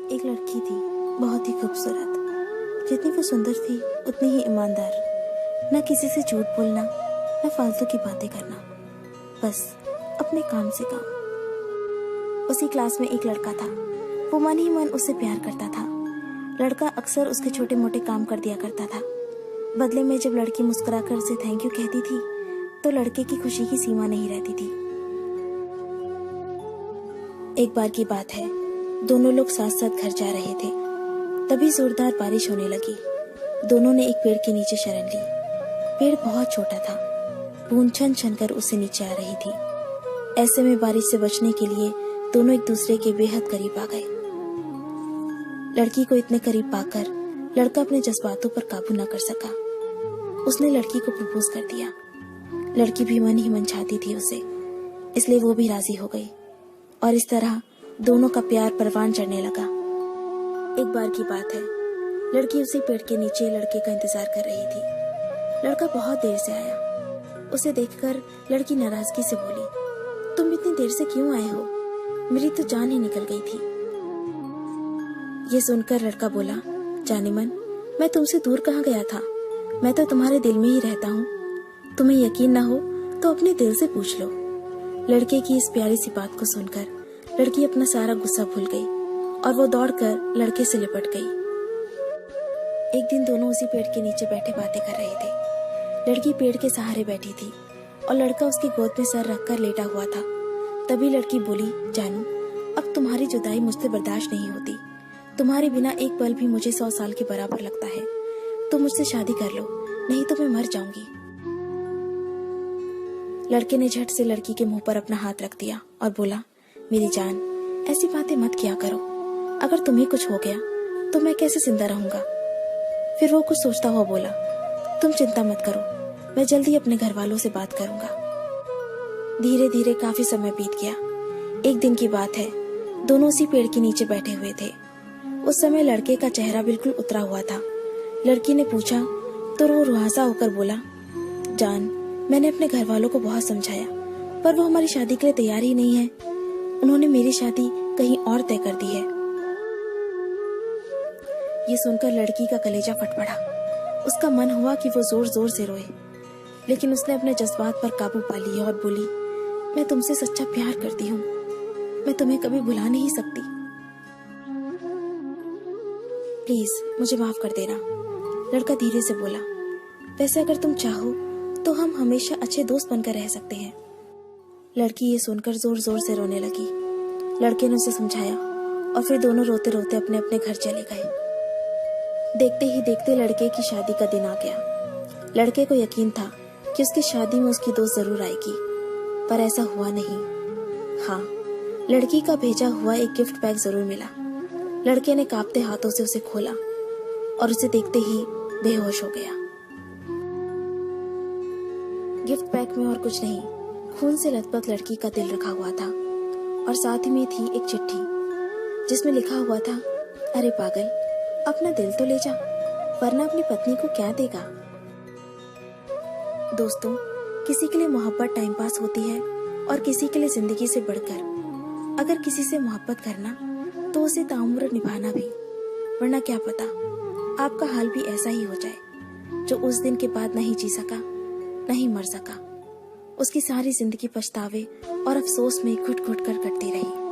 एक लड़की थी, बहुत ही खूबसूरत। जितनी वो सुंदर थी उतनी ही ईमानदार। न किसी से झूठ बोलना, न फालतू की बातें करना, बस अपने काम से काम। उसी क्लास में एक लड़का था। वो मन ही मन उससे प्यार करता था। लड़का अक्सर उसके छोटे मोटे काम कर दिया करता था। बदले में जब लड़की मुस्कुराकर उसे थैंक यू कहती थी तो लड़के की खुशी की सीमा नहीं रहती थी। एक बार की बात है, दोनों लोग साथ साथ घर जा रहे थे। तभी जोरदार बारिश होने लगी। दोनों ने एक पेड़ के नीचे शरण ली। पेड़ बहुत छोटा था। बूंद छन छन कर उससे नीचे आ रही थी। ऐसे में बारिश से बचने के लिए दोनों एक दूसरे के बेहद करीब आ गए। लड़की को इतने करीब पाकर लड़का अपने जज्बातों पर काबू न कर सका। उसने लड़की को प्रपोज कर दिया। लड़की भी मन ही मन चाहती थी उसे, इसलिए वो भी राजी हो गई और इस तरह दोनों का प्यार परवान चढ़ने लगा। एक बार की बात है, लड़की उसी पेड़ के नीचे लड़के का इंतजार कर रही थी। लड़का बहुत देर से आया। उसे देखकर लड़की नाराजगी से बोली, तुम इतनी देर से क्यों आए हो? मेरी तो जान ही निकल गई थी। ये सुनकर लड़का बोला, जाने मन, मैं तुमसे दूर कहाँ गया था? मैं तो तुम्हारे दिल में ही रहता हूँ। तुम्हें यकीन ना हो तो अपने दिल से पूछ लो। लड़के की इस प्यारी सी बात को सुनकर लड़की अपना सारा गुस्सा भूल गई और वो दौड़कर लड़के से लिपट गई। एक दिन दोनों उसी पेड़ के नीचे बैठे बातें कर रहे थे। लड़की पेड़ के सहारे बैठी थी और लड़का उसकी गोद में सर रखकर लेटा हुआ था। तभी लड़की बोली, जानू, अब तुम्हारी जुदाई मुझसे बर्दाश्त नहीं होती। तुम्हारे बिना एक पल भी मुझे 100 साल के बराबर लगता है। तुम मुझसे शादी कर लो, नहीं तो मैं मर जाऊंगी। लड़के ने झट से लड़की के मुंह पर अपना हाथ रख दिया और बोला, मेरी जान, ऐसी बातें मत किया करो। अगर तुम्हें कुछ हो गया तो मैं कैसे जिंदा रहूंगा? फिर वो कुछ सोचता हुआ बोला, तुम चिंता मत करो, मैं जल्दी अपने घर वालों से बात करूंगा। धीरे धीरे काफी समय बीत गया। एक दिन की बात है, दोनों उसी पेड़ के नीचे बैठे हुए थे। उस समय लड़के का चेहरा बिल्कुल उतरा हुआ था। लड़की ने पूछा तो वो रुआसा होकर बोला, जान, मैंने अपने घर वालों को बहुत समझाया, पर वो हमारी शादी के लिए तैयार ही नहीं है। उन्होंने मेरी शादी कहीं और तय कर दी है। ये सुनकर लड़की का कलेजा फट पड़ा। उसका मन हुआ कि वो जोर जोर से रोए, लेकिन उसने अपने जज्बात पर काबू पा लिया और बोली, मैं तुमसे सच्चा प्यार करती हूँ। मैं तुम्हें कभी भुला नहीं सकती। प्लीज मुझे माफ कर देना। लड़का धीरे से बोला, वैसे अगर तुम चाहो तो हम हमेशा अच्छे दोस्त बनकर रह सकते हैं। लड़की ये सुनकर जोर जोर से रोने लगी। लड़के ने उसे समझाया और फिर दोनों रोते रोते अपने अपने घर चले गए। देखते ही देखते लड़के की शादी का दिन आ गया। लड़के को यकीन था कि उसकी शादी में उसकी दोस्त जरूर आएगी, पर ऐसा हुआ नहीं। हाँ, लड़की का भेजा हुआ एक गिफ्ट पैक जरूर मिला। लड़के ने कांपते हाथों से उसे खोला और उसे देखते ही बेहोश हो गया। गिफ्ट पैक में और कुछ नहीं, खून से लथपथ लड़की का दिल रखा हुआ था और साथ ही में थी एक चिट्ठी जिसमें लिखा हुआ था, अरे पागल, अपना दिल तो ले जा, वरना अपनी पत्नी को क्या देगा। दोस्तों, किसी के लिए मोहब्बत टाइम पास होती है और किसी के लिए जिंदगी से बढ़कर। अगर किसी से मोहब्बत करना तो उसे ताउम्र निभाना भी, वरना क्या पता आपका हाल भी ऐसा ही हो जाए जो उस दिन के बाद नहीं जी सका, नहीं मर सका। उसकी सारी जिंदगी पछतावे और अफसोस में घुट घुट कर कटती रही।